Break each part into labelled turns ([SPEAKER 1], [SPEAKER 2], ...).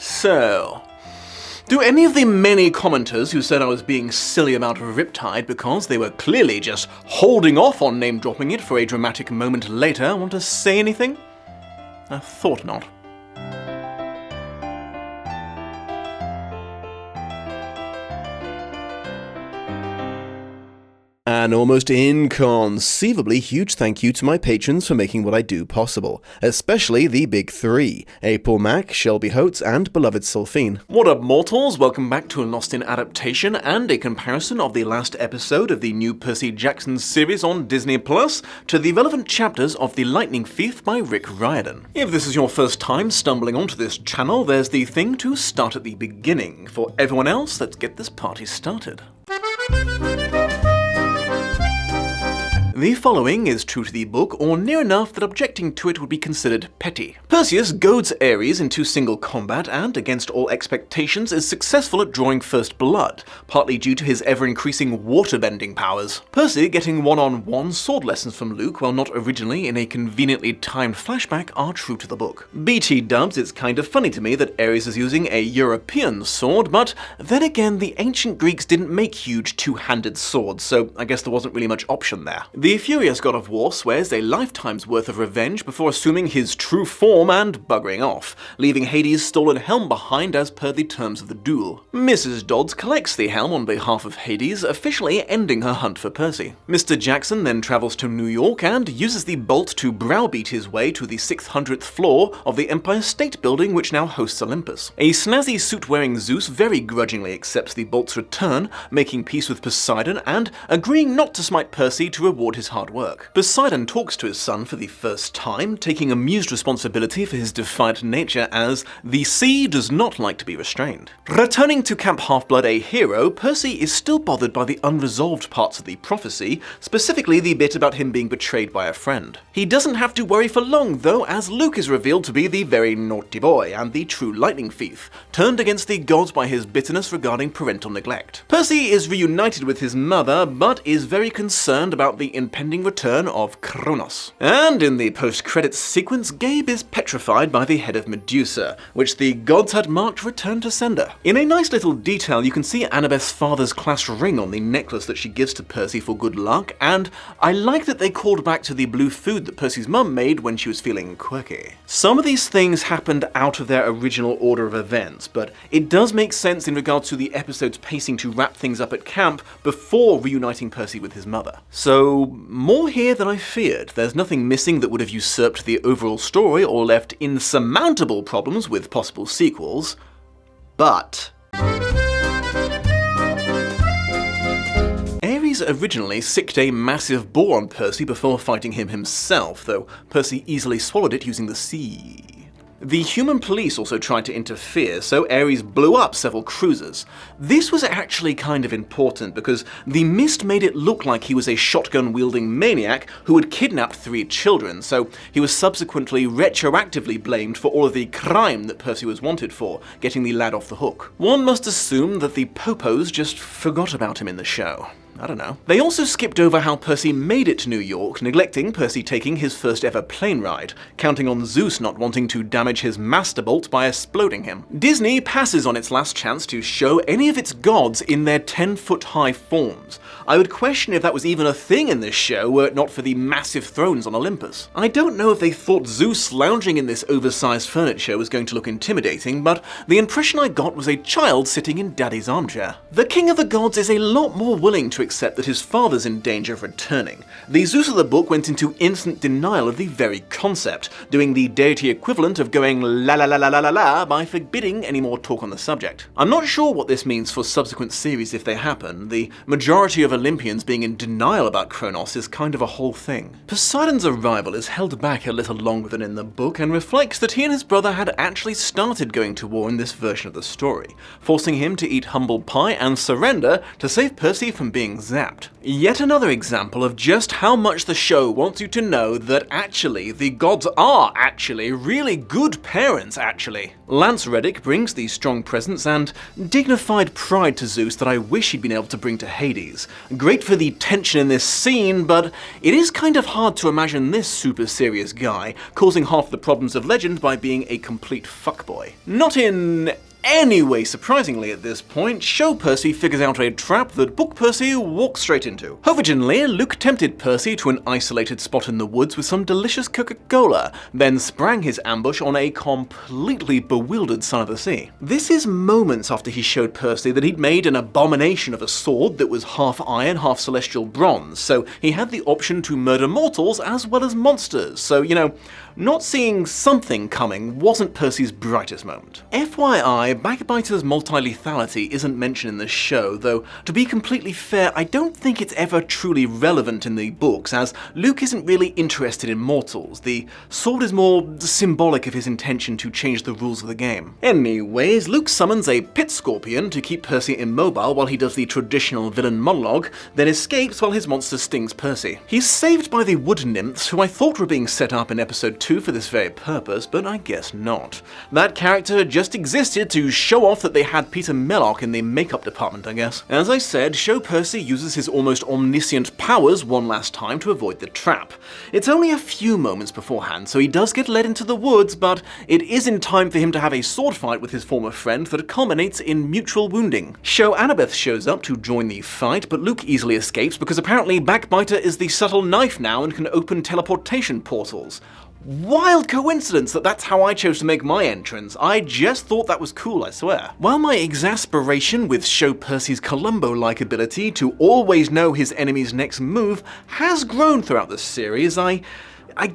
[SPEAKER 1] So, do any of the many commenters who said I was being silly about Riptide because they were clearly just holding off on name-dropping it for a dramatic moment later want to say anything? I thought not.
[SPEAKER 2] An almost inconceivably huge thank you to my patrons for making what I do possible, especially the big three, April Mack, Shelby Holtz, and beloved Sulfine.
[SPEAKER 1] What up, mortals? Welcome back to a Lost in Adaptation and a comparison of the last episode of the new Percy Jackson series on Disney Plus to the relevant chapters of The Lightning Thief by Rick Riordan. If this is your first time stumbling onto this channel, there's the thing to start at the beginning. For everyone else, let's get this party started. The following is true to the book, or near enough that objecting to it would be considered petty. Perseus goads Ares into single combat and, against all expectations, is successful at drawing first blood, partly due to his ever-increasing water-bending powers. Percy getting one-on-one sword lessons from Luke, while not originally in a conveniently timed flashback, are true to the book. BT dubs, it's kind of funny to me that Ares is using a European sword, but then again, the ancient Greeks didn't make huge two-handed swords, so I guess there wasn't really much option there. The furious god of war swears a lifetime's worth of revenge before assuming his true form and buggering off, leaving Hades' stolen helm behind as per the terms of the duel. Mrs. Dodds collects the helm on behalf of Hades, officially ending her hunt for Percy. Mr. Jackson then travels to New York and uses the bolt to browbeat his way to the 600th floor of the Empire State Building, which now hosts Olympus. A snazzy suit-wearing Zeus very grudgingly accepts the bolt's return, making peace with Poseidon and agreeing not to smite Percy to reward his hard work. Poseidon talks to his son for the first time, taking amused responsibility for his defiant nature as the sea does not like to be restrained. Returning to Camp Half-Blood a hero, Percy is still bothered by the unresolved parts of the prophecy, specifically the bit about him being betrayed by a friend. He doesn't have to worry for long though, as Luke is revealed to be the very naughty boy and the true lightning thief, turned against the gods by his bitterness regarding parental neglect. Percy is reunited with his mother, but is very concerned about the impending return of Kronos. And in the post-credits sequence, Gabe is petrified by the head of Medusa, which the gods had marked return to sender. In a nice little detail, you can see Annabeth's father's class ring on the necklace that she gives to Percy for good luck, and I like that they called back to the blue food that Percy's mum made when she was feeling quirky. Some of these things happened out of their original order of events, but it does make sense in regards to the episode's pacing to wrap things up at camp before reuniting Percy with his mother. So, more here than I feared. There's nothing missing that would have usurped the overall story or left insurmountable problems with possible sequels. But Ares originally sicked a massive boar on Percy before fighting him himself, though Percy easily swallowed it using the sea. The human police also tried to interfere, so Ares blew up several cruisers. This was actually kind of important because the mist made it look like he was a shotgun-wielding maniac who had kidnapped 3 children, so he was subsequently retroactively blamed for all of the crime that Percy was wanted for, getting the lad off the hook. One must assume that the popos just forgot about him in the show. I don't know. They also skipped over how Percy made it to New York, neglecting Percy taking his first ever plane ride, counting on Zeus not wanting to damage his master bolt by exploding him. Disney passes on its last chance to show any of its gods in their 10-foot-high forms. I would question if that was even a thing in this show were it not for the massive thrones on Olympus. I don't know if they thought Zeus lounging in this oversized furniture was going to look intimidating, but the impression I got was a child sitting in daddy's armchair. The king of the gods is a lot more willing to accept that his father's in danger of returning. The Zeus of the book went into instant denial of the very concept, doing the deity equivalent of going la la la la la la la by forbidding any more talk on the subject. I'm not sure what this means for subsequent series if they happen. The majority of Olympians being in denial about Kronos is kind of a whole thing. Poseidon's arrival is held back a little longer than in the book and reflects that he and his brother had actually started going to war in this version of the story, forcing him to eat humble pie and surrender to save Percy from being being zapped. Yet another example of just how much the show wants you to know that actually the gods are actually really good parents actually. Lance Reddick brings the strong presence and dignified pride to Zeus that I wish he'd been able to bring to Hades. Great for the tension in this scene, but it is kind of hard to imagine this super serious guy causing half the problems of legend by being a complete fuckboy. Not in any way surprisingly at this point, Show Percy figures out a trap that Book Percy walks straight into. Originally, Luke tempted Percy to an isolated spot in the woods with some delicious Coca-Cola, then sprang his ambush on a completely bewildered Son of the Sea. This is moments after he showed Percy that he'd made an abomination of a sword that was half iron, half celestial bronze, so he had the option to murder mortals as well as monsters, so, not seeing something coming wasn't Percy's brightest moment. FYI, Backbiter's multi-lethality isn't mentioned in the show, though to be completely fair, I don't think it's ever truly relevant in the books, as Luke isn't really interested in mortals. The sword is more symbolic of his intention to change the rules of the game. Anyways, Luke summons a pit scorpion to keep Percy immobile while he does the traditional villain monologue, then escapes while his monster stings Percy. He's saved by the wood nymphs, who I thought were being set up in episode 2 for this very purpose, but I guess not. That character just existed to show off that they had Peter Mellock in the makeup department, I guess. As I said, Show Percy uses his almost omniscient powers one last time to avoid the trap. It's only a few moments beforehand, so he does get led into the woods, but it is in time for him to have a sword fight with his former friend that culminates in mutual wounding. Show Annabeth shows up to join the fight, but Luke easily escapes because apparently Backbiter is the subtle knife now and can open teleportation portals. Wild coincidence that that's how I chose to make my entrance. I just thought that was cool, I swear. While my exasperation with Show Percy's Columbo-like ability to always know his enemy's next move has grown throughout the series, I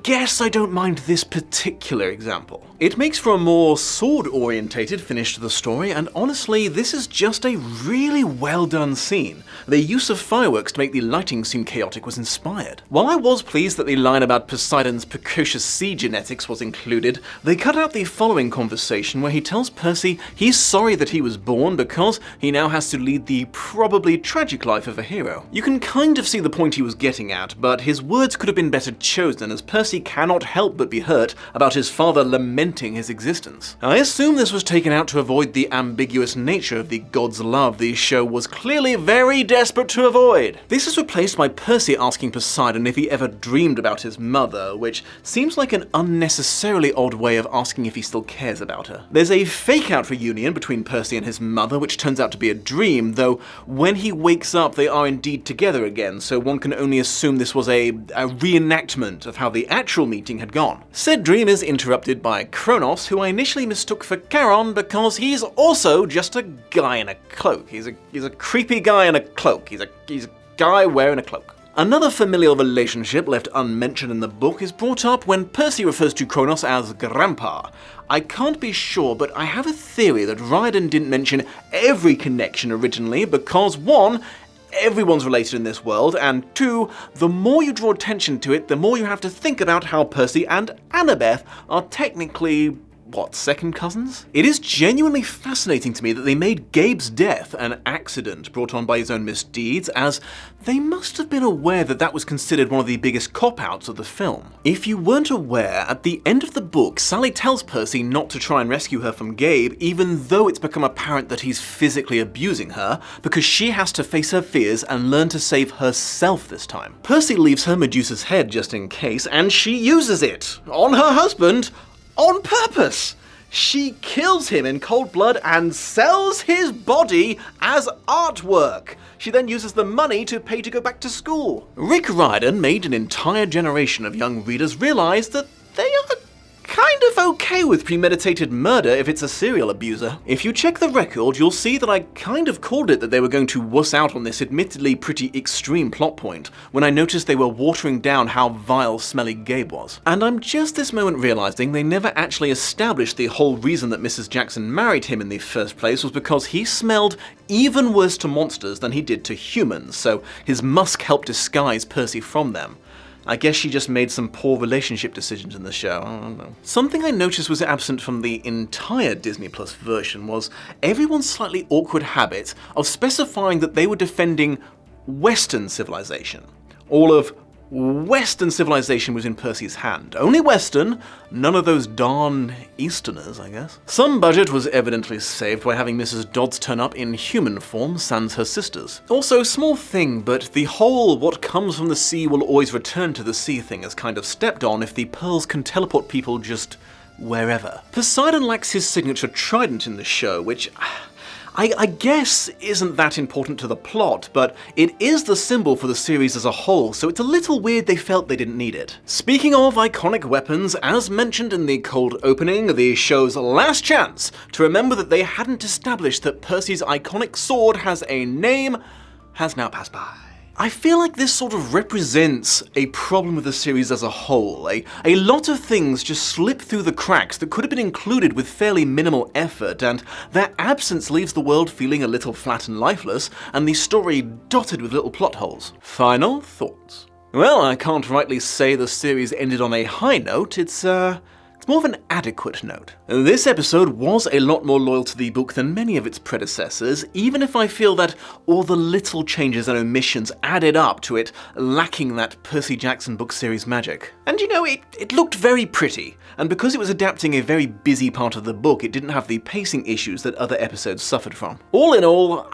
[SPEAKER 1] guess I don't mind this particular example. It makes for a more sword-orientated finish to the story, and honestly, this is just a really well-done scene. The use of fireworks to make the lighting seem chaotic was inspired. While I was pleased that the line about Poseidon's precocious sea genetics was included, they cut out the following conversation where he tells Percy he's sorry that he was born because he now has to lead the probably tragic life of a hero. You can kind of see the point he was getting at, but his words could have been better chosen, as Percy cannot help but be hurt about his father lamenting his existence. I assume this was taken out to avoid the ambiguous nature of the god's love the show was clearly very desperate to avoid. This is replaced by Percy asking Poseidon if he ever dreamed about his mother, which seems like an unnecessarily odd way of asking if he still cares about her. There's a fake-out reunion between Percy and his mother, which turns out to be a dream, though when he wakes up they are indeed together again, so one can only assume this was a reenactment of how the actual meeting had gone. Said dream is interrupted by Kronos, who I initially mistook for Charon because he's also just a guy in a cloak. He's a creepy guy in a cloak. He's a guy wearing a cloak. Another familial relationship left unmentioned in the book is brought up when Percy refers to Kronos as Grandpa. I can't be sure, but I have a theory that Riordan didn't mention every connection originally because 1, everyone's related in this world, and 2, the more you draw attention to it, the more you have to think about how Percy and Annabeth are technically, second cousins? It is genuinely fascinating to me that they made Gabe's death an accident brought on by his own misdeeds, as they must have been aware that that was considered one of the biggest cop-outs of the film. If you weren't aware, at the end of the book, Sally tells Percy not to try and rescue her from Gabe, even though it's become apparent that he's physically abusing her, because she has to face her fears and learn to save herself this time. Percy leaves her Medusa's head just in case, and she uses it on her husband on purpose. She kills him in cold blood and sells his body as artwork. She then uses the money to pay to go back to school. Rick Riordan made an entire generation of young readers realize that they are kind of okay with premeditated murder if it's a serial abuser. If you check the record, you'll see that I kind of called it that they were going to wuss out on this admittedly pretty extreme plot point when I noticed they were watering down how vile smelly Gabe was. And I'm just this moment realizing they never actually established the whole reason that Mrs. Jackson married him in the first place was because he smelled even worse to monsters than he did to humans, so his musk helped disguise Percy from them. I guess she just made some poor relationship decisions in the show, I don't know. Something I noticed was absent from the entire Disney Plus version was everyone's slightly awkward habit of specifying that they were defending Western civilization. All of Western civilization was in Percy's hand. Only Western, none of those darn Easterners, I guess. Some budget was evidently saved by having Mrs. Dodds turn up in human form, sans her sisters. Also, small thing, but the whole what comes from the sea will always return to the sea thing is kind of stepped on if the pearls can teleport people just wherever. Poseidon lacks his signature trident in the show, which I guess isn't that important to the plot, but it is the symbol for the series as a whole, so it's a little weird they felt they didn't need it. Speaking of iconic weapons, as mentioned in the cold opening, the show's last chance to remember that they hadn't established that Percy's iconic sword has a name has now passed by. I feel like this sort of represents a problem with the series as a whole. A lot of things just slip through the cracks that could have been included with fairly minimal effort, and their absence leaves the world feeling a little flat and lifeless, and the story dotted with little plot holes. Final thoughts? Well, I can't rightly say the series ended on a high note. It's more of an adequate note. This episode was a lot more loyal to the book than many of its predecessors, even if I feel that all the little changes and omissions added up to it lacking that Percy Jackson book series magic. And you know, it looked very pretty, and because it was adapting a very busy part of the book, it didn't have the pacing issues that other episodes suffered from. All in all,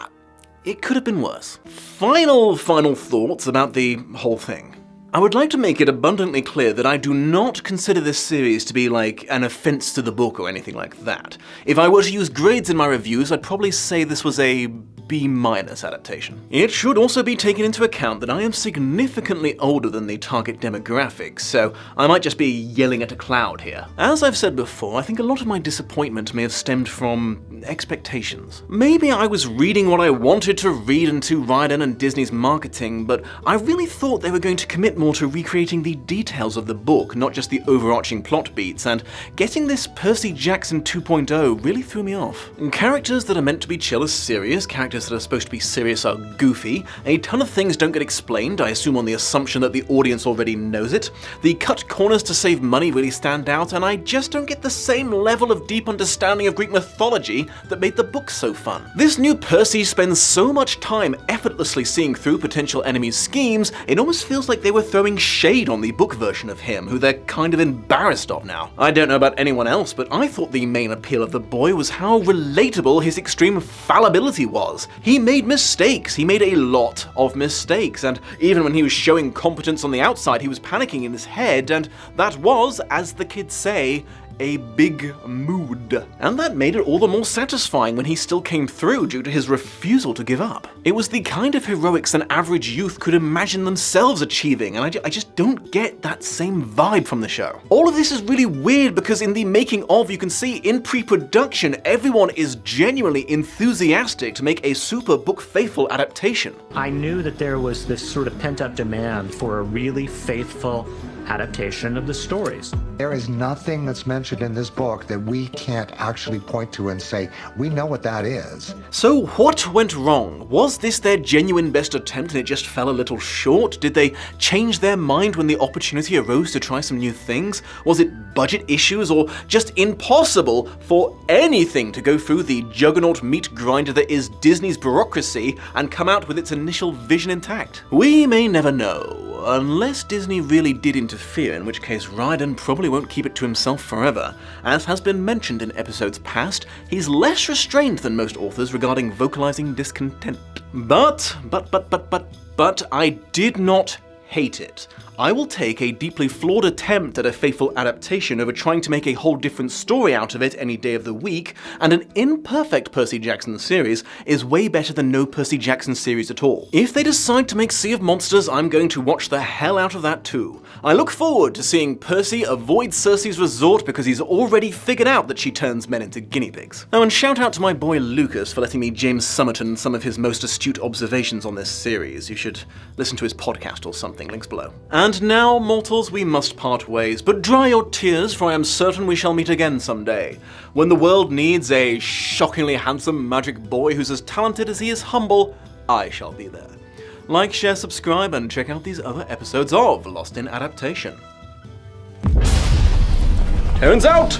[SPEAKER 1] it could have been worse. Final thoughts about the whole thing. I would like to make it abundantly clear that I do not consider this series to be like an offense to the book or anything like that. If I were to use grades in my reviews, I'd probably say this was a B- adaptation. It should also be taken into account that I am significantly older than the target demographic, so I might just be yelling at a cloud here. As I've said before, I think a lot of my disappointment may have stemmed from expectations. Maybe I was reading what I wanted to read into Riordan and Disney's marketing, but I really thought they were going to commit more to recreating the details of the book, not just the overarching plot beats, and getting this Percy Jackson 2.0 really threw me off. Characters that are meant to be chill are serious, characters that are supposed to be serious are goofy, a ton of things don't get explained, I assume on the assumption that the audience already knows it, the cut corners to save money really stand out, and I just don't get the same level of deep understanding of Greek mythology that made the book so fun. This new Percy spends so much time effortlessly seeing through potential enemies' schemes, it almost feels like they were throwing shade on the book version of him, who they're kind of embarrassed of now. I don't know about anyone else, but I thought the main appeal of the boy was how relatable his extreme fallibility was. He made mistakes, he made a lot of mistakes, and even when he was showing competence on the outside, he was panicking in his head, and that was, as the kids say, a big mood. And that made it all the more satisfying when he still came through due to his refusal to give up. It was the kind of heroics an average youth could imagine themselves achieving, and I just don't get that same vibe from the show. All of this is really weird because in the making of, you can see in pre-production, everyone is genuinely enthusiastic to make a super book faithful adaptation.
[SPEAKER 3] I knew that there was this sort of pent-up demand for a really faithful adaptation of the stories.
[SPEAKER 4] There is nothing that's mentioned in this book that we can't actually point to and say, we know what that is.
[SPEAKER 1] So what went wrong? Was this their genuine best attempt and it just fell a little short? Did they change their mind when the opportunity arose to try some new things? Was it budget issues or just impossible for anything to go through the juggernaut meat grinder that is Disney's bureaucracy and come out with its initial vision intact? We may never know, unless Disney really did interfere, in which case Riordan probably won't keep it to himself forever. As has been mentioned in episodes past, he's less restrained than most authors regarding vocalizing discontent. But I did not hate it. I will take a deeply flawed attempt at a faithful adaptation over trying to make a whole different story out of it any day of the week, and an imperfect Percy Jackson series is way better than no Percy Jackson series at all. If they decide to make Sea of Monsters, I'm going to watch the hell out of that too. I look forward to seeing Percy avoid Circe's resort because he's already figured out that she turns men into guinea pigs. Oh, and shout out to my boy Lucas for letting me James Summerton some of his most astute observations on this series. You should listen to his podcast or something, links below. And now, mortals, we must part ways, but dry your tears, for I am certain we shall meet again someday, when the world needs a shockingly handsome magic boy who's as talented as he is humble. I shall be there. Like, share, subscribe, and check out these other episodes of Lost in Adaptation. Terrence out!